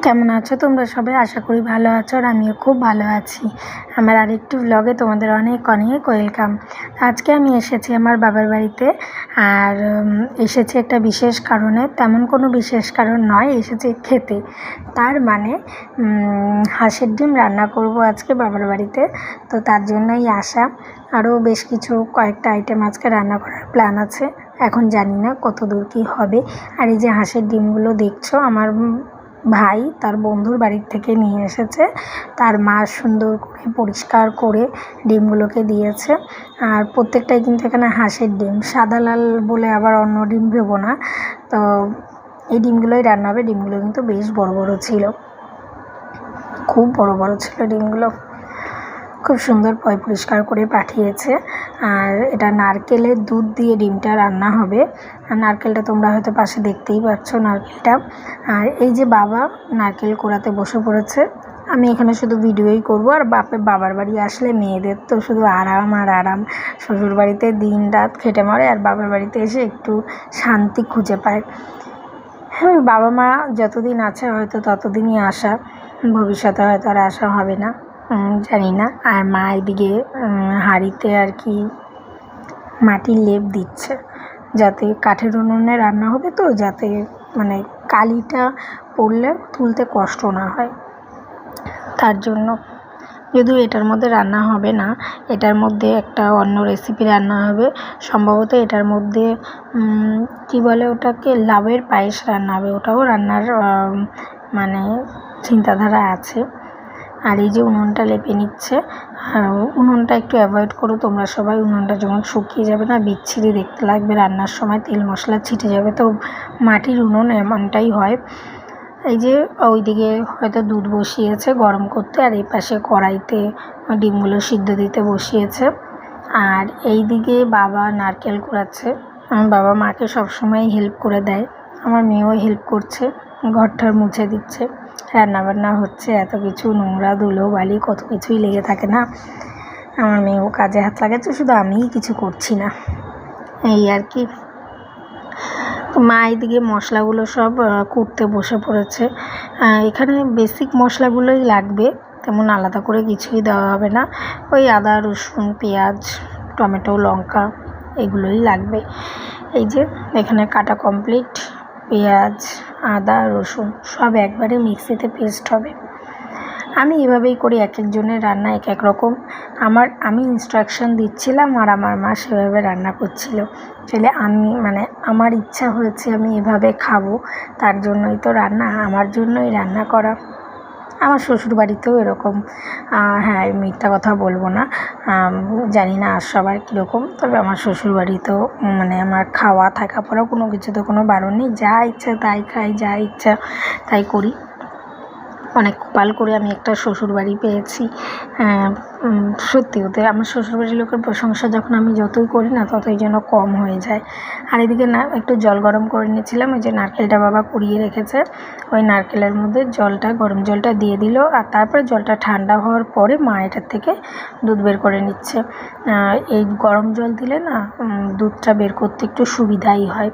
কেমন আছো তোমরা সবাই? আশা করি ভালো আছো আর আমিও খুব ভালো আছি। আমার আরেকটি ব্লগে তোমাদের অনেক অনেক ওয়েলকাম। আজকে আমি এসেছি আমার বাবার বাড়িতে, আর এসেছি একটা বিশেষ কারণে। তেমন কোনো বিশেষ কারণ নয়, এসেছি খেতে। তার মানে হাঁসের ডিম রান্না করব আজকে বাবার বাড়িতে, তো তার জন্যই আসা। আরও বেশ কিছু কয়েকটা আইটেম আজকে রান্না করার প্ল্যান আছে, এখন জানি না কত দূর কী হবে। আর এই যে হাঁসের ডিমগুলো দেখছো, আমার ভাই তার বন্ধুর বাড়ির থেকে নিয়ে এসেছে। তার মা সুন্দর করে পরিষ্কার করে ডিমগুলোকে দিয়েছে। আর প্রত্যেকটাই কিন্তু এখানে হাঁসের ডিম, সাদা লাল বলে আবার অন্য ডিম ভেবো না। তো এই ডিমগুলোই রান্না হবে। ডিমগুলো কিন্তু বেশ বড় বড় ছিল, খুব বড় বড় ছিল ডিমগুলো। খুব সুন্দর পরিষ্কার করে পাঠিয়েছে। আর এটা নারকেলের দুধ দিয়ে ডিমটা রান্না হবে। আর নারকেলটা তোমরা হয়তো পাশে দেখতেই পাচ্ছ নারকেলটা। আর এই যে বাবা নারকেল কোড়াতে বসে পড়েছে। আমি এখানে শুধু ভিডিওই করব। আর বাবার বাড়ি আসলে মেয়েদের তো শুধু আরাম আর আরাম। শ্বশুর বাড়িতে দিন রাত খেটে মরে, আর বাবার বাড়িতে এসে একটু শান্তি খুঁজে পায়। হ্যাঁ, বাবা মা যতদিন আছে হয়তো ততদিনই আসা, ভবিষ্যতে হয়তো আর আসা হবে না, জানি না। আর মা এদিকে হাঁড়িতে আর কি মাটির লেপ দিচ্ছে, যাতে কাঠের উনুনে রান্না হবে, তো যাতে মানে কালিটা পড়লে তুলতে কষ্ট না হয়, তার জন্য। যদিও এটার মধ্যে রান্না হবে না, এটার মধ্যে একটা অন্য রেসিপি রান্না হবে সম্ভবত। এটার মধ্যে কি বলে ওটাকে, লাউয়ের পায়েস রান্না হবে। ওটাও রান্নার মানে চিন্তাধারা আছে। আর এই যে উনুনটা লেপে নিচ্ছে। উনুনটা একটু অ্যাভয়েড করো তোমরা সবাই। উনুনটা যখন শুকিয়ে যাবে না, বিচ্ছিরি দেখতে লাগবে, রান্নার সময় তেল মশলা ছিটে যাবে। তো মাটির উনুন এমনটাই হয়। এই যে ওইদিকে হয়তো দুধ বসিয়েছে গরম করতে, আর এই পাশে কড়াইতে ডিমগুলো সিদ্ধ দিতে বসিয়েছে। আর এই দিকে বাবা নারকেল কুড়াচ্ছে। আমার বাবা মাকে সবসময় হেল্প করে দেয়, আমার মেয়েও হেল্প করছে, ঘরটার মুছে দিচ্ছে, রান্নাবান্না হচ্ছে, এত কিছু নোংরা ধুলো বালি কত কিছুই লেগে থাকে না। আমার মেয়েও কাজে হাত লাগাচ্ছে, শুধু আমিই কিছু করছি না, এই আর কি। তো মা এদিকে মশলাগুলো সব কুটতে বসে পড়েছে। এখানে বেসিক মশলাগুলোই লাগবে, তেমন আলাদা করে কিছুই দেওয়া হবে না। ওই আদা রসুন পেঁয়াজ টমেটো লঙ্কা এগুলোই লাগবে। এই যে এখানে কাটা কমপ্লিট, পেঁয়াজ আদা রসুন সব একবারে মিক্সিতে পেস্ট হবে। আমি এভাবেই করি, এক একজনের রান্না এক এক রকম। আমি ইনস্ট্রাকশন দিচ্ছিলাম আর আমার মা সেভাবে রান্না করছিল। তাহলে আমি আমার ইচ্ছা হয়েছে আমি এভাবে খাবো, তার জন্যই তো রান্না, আমার জন্যই রান্না করা। আমার শ্বশুরবাড়িতেও এরকম। হ্যাঁ, মিথ্যা কথা বলবো না, জানি না আর সবার কীরকম, তবে আমার শ্বশুরবাড়িতেও আমার খাওয়া থাকা পড়া কোনো কিছুতে কোনো বারণ নেই। যা ইচ্ছা তাই খাই, যা ইচ্ছা তাই করি। অনেক কপাল করে আমি একটা শ্বশুরবাড়ি পেয়েছি। সত্যি ওদের আমার শ্বশুরবাড়ির লোকের প্রশংসা যখন আমি যতই করি না, ততই যেন কম হয়ে যায়। আর এদিকে না একটু জল গরম করে নিয়েছিলাম। ওই যে নারকেলটা বাবা কুড়িয়ে রেখেছে, ওই নারকেলের মধ্যে গরম জলটা দিয়ে দিল। আর তারপরে জলটা ঠান্ডা হওয়ার পরে মা এটার থেকে দুধ বের করে নিচ্ছে। এই গরম জল দিলে না দুধটা বের করতে একটু সুবিধাই হয়।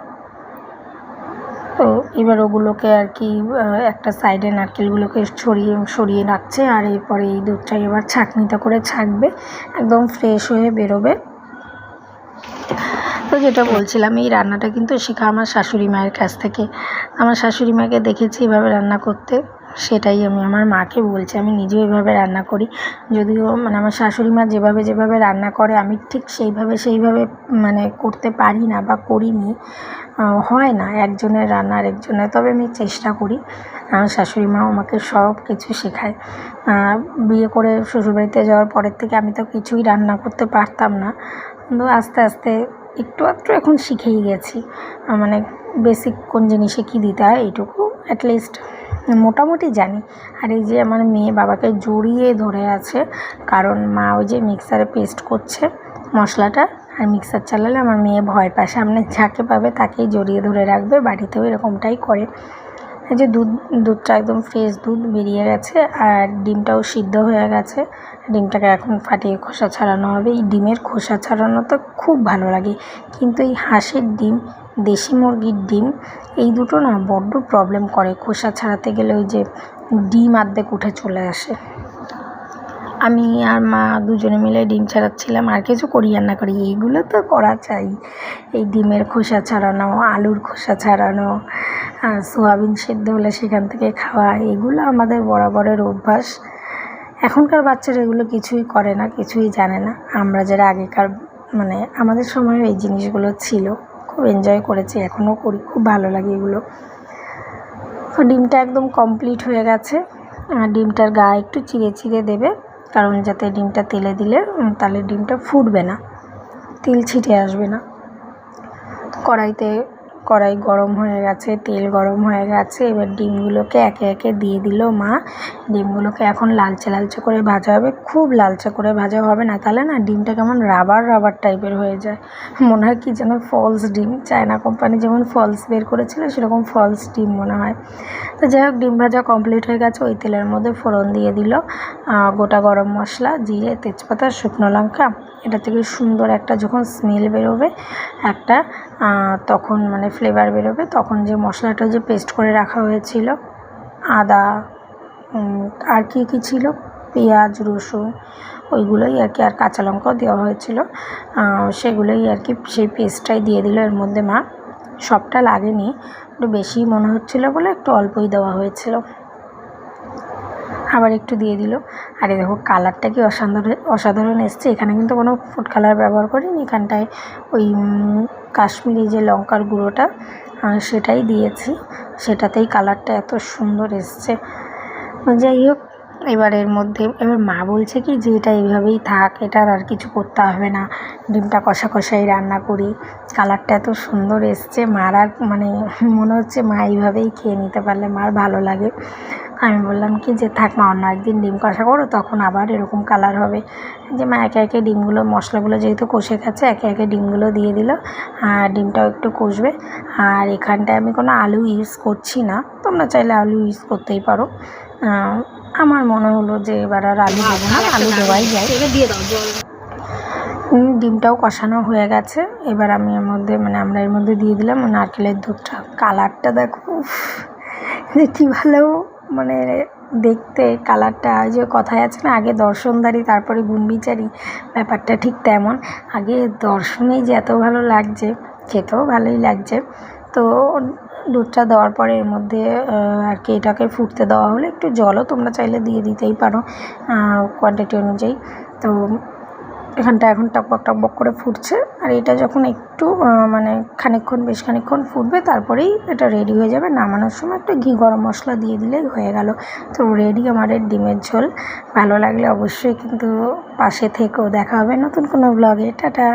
তো এবার ওগুলোকে আর কি একটা সাইডে নারকেলগুলোকে সরিয়ে রাখছে। আর এরপরে এই দুধটা এবার ছাঁকনিতে করে ছাঁকবে, একদম ফ্রেশ হয়ে বেরোবে। তো যেটা বলছিলাম, এই রান্নাটা কিন্তু শেখা আমার শাশুড়ি মায়ের কাছ থেকে। আমার শাশুড়ি মাকে দেখেছি এভাবে রান্না করতে, সেটাই আমি আমার মাকে বলছি। আমি নিজেও এভাবে রান্না করি, যদিও আমার শাশুড়ি মা যেভাবে রান্না করে আমি ঠিক সেইভাবে করতে পারি না বা করিনি, হয় না একজনের রান্না আর একজনের। তবে আমি চেষ্টা করি। আমার শাশুড়ি মাও আমাকে সব কিছু শেখায়। বিয়ে করে শ্বশুরবাড়িতে যাওয়ার পরের থেকে আমি তো কিছুই রান্না করতে পারতাম না, কিন্তু আস্তে আস্তে একটু আধটু এখন শিখেই গেছি। বেসিক কোন জিনিসে কী দিতে হয় এইটুকু অ্যাটলিস্ট মোটামুটি জানি। আর এই যে আমার মেয়ে বাবাকে জড়িয়ে ধরে আছে, কারণ মা ওই যে মিক্সারে পেস্ট করছে মশলাটা, আর মিক্সার চালালে আমার মেয়ে ভয় পায়, সামনে যাকে পাবে তাকেই জড়িয়ে ধরে রাখবে। বাড়িতেও এরকমটাই করে। এই যে দুধটা একদম ফ্রেশ দুধ বেরিয়ে গেছে, আর ডিমটাও সিদ্ধ হয়ে গেছে। ডিমটাকে এখন ফাটিয়ে খোসা ছাড়ানো হবে। এই ডিমের খোসা ছাড়ানো তো খুব ভালো লাগে, কিন্তু এই হাঁসের ডিম দেশি মুরগির ডিম এই দুটো না বড্ড প্রবলেম করে খোসা ছাড়াতে গেলে। ওই যে ডিম অর্ধেক উঠে চলে আসে। আমি আর মা দুজনে মিলে ডিম ছাড়াচ্ছিলাম, আর কিছু করি আর না করি এইগুলো তো করা চাই। এই ডিমের খোসা ছাড়ানো, আলুর খোসা ছাড়ানো, সোয়াবিন সেদ্ধ হলে সেখান থেকে খাওয়া, এগুলো আমাদের বরাবরের অভ্যাস। এখনকার বাচ্চারা এগুলো কিছুই করে না, কিছুই জানে না। আমরা যারা আগেকার মানে আমাদের সময় এই জিনিসগুলো ছিল, খুব এনজয় করেছি, এখনও করি, খুব ভালো লাগে এগুলো। তো ডিমটা একদম কমপ্লিট হয়ে গেছে। ডিমটার গা একটু চিড়ে চিড়ে দেবে, কারণ যাতে ডিমটা তেলে দিলে তাহলে ডিমটা ফুটবে না, তেল ছিটে আসবে না। কড়াই গরম হয়ে গেছে, তেল গরম হয়ে গেছে। এবার ডিমগুলোকে একে একে দিয়ে দিল মা। ডিমগুলোকে এখন লালচে লালচে করে ভাজা হবে, খুব লালচে করে ভাজা হবে না, তাহলে না ডিমটা কেমন রাবার রাবার টাইপের হয়ে যায়, মনে হয় কি যেন ফলস ডিম। চায়না কোম্পানি যেমন ফলস বের করেছিল সেরকম ফলস ডিম মনে হয়। তো যাই হোক, ডিম ভাজা কমপ্লিট হয়ে গেছে। ওই তেলের মধ্যে ফোড়ন দিয়ে দিল গোটা গরম মশলা, জিরে, তেজপাতা, শুকনো লঙ্কা। এটা থেকে সুন্দর একটা যখন স্মেল বেরোবে, একটা তখন মানে ফ্লেভার বেরোবে, তখন যে মশলাটা যে পেস্ট করে রাখা হয়েছিল, আদা আর কি কি ছিল, পেঁয়াজ, রসুন, ওইগুলোই আর কি, আর কাঁচা লঙ্কাও দেওয়া হয়েছিল, সেগুলোই আর কি, সেই পেস্টটাই দিয়ে দিল এর মধ্যে মা। সবটা লাগেনি, একটু বেশি মনে হচ্ছিলো বলে একটু অল্পই দেওয়া হয়েছিল। আবার একটু দিয়ে দিল। আর এই দেখো কালারটা কি অসাধারণ এসছে। এখানে কিন্তু কোনো ফুড কালার ব্যবহার করিনি, এখানটায় ওই কাশ্মীরি যে লঙ্কার গুঁড়োটা সেটাই দিয়েছি, সেটাতেই কালারটা এত সুন্দর এসছে। যাই হোক, এবার এর মধ্যে এবার মা বলছে কি যে এটা এইভাবেই থাক, এটার আর কিছু করতে হবে না, ডিমটা কষা কষাই রান্না করি, কালারটা এত সুন্দর এসছে। মার আর মানে মনে হচ্ছে মা এইভাবেই খেয়ে নিতে পারলে মার ভালো লাগে। আমি বললাম কি যে থাক মা, অন্য একদিন ডিম কষা করো, তখন আবার এরকম কালার হবে। যে মা একে একে ডিমগুলো, মশলাগুলো যেহেতু কষে গেছে, একে একে ডিমগুলো দিয়ে দিল, আর ডিমটাও একটু কষবে। আর এখানটায় আমি কোনো আলু ইউজ করছি না, তোমরা চাইলে আলু ইউজ করতেই পারো। আমার মনে হলো যে এবার আর আলু দেবো না, আলু দেওয়াই যায়। দিয়ে দাও জল। ডিমটাও কষানো হয়ে গেছে। এবার আমি এর মধ্যে আমরা এর মধ্যে দিয়ে দিলাম নারকেলের দুধটা। কালারটা দেখো যে কী ভালো মানে দেখতে, কালারটা যে কথায় আছে না, আগে দর্শনদারি তারপরে গুণবিচারী, ব্যাপারটা ঠিক তেমন। আগে দর্শনেই যে এত ভালো লাগছে, খেতেও ভালোই লাগছে। তো দুধটা দেওয়ার পরে এর মধ্যে আর কি এটাকে ফুটতে দেওয়া হলে একটু জলও তোমরা চাইলে দিয়ে দিতেই পারো কোয়ান্টিটি অনুযায়ী। তো এখানটা এখন টকবক টকবক করে ফুটছে, আর এটা যখন একটু বেশ খানিকক্ষণ ফুটবে, তারপরেই এটা রেডি হয়ে যাবে। নামানোর সময় একটু ঘি গরম মশলা দিয়ে দিলেই হয়ে গেল। তো রেডি আমাদের ডিমের ঝোল। ভালো লাগলে অবশ্যই কিন্তু পাশে থেকেও। দেখা হবে নতুন কোনো ব্লগে। টাটা।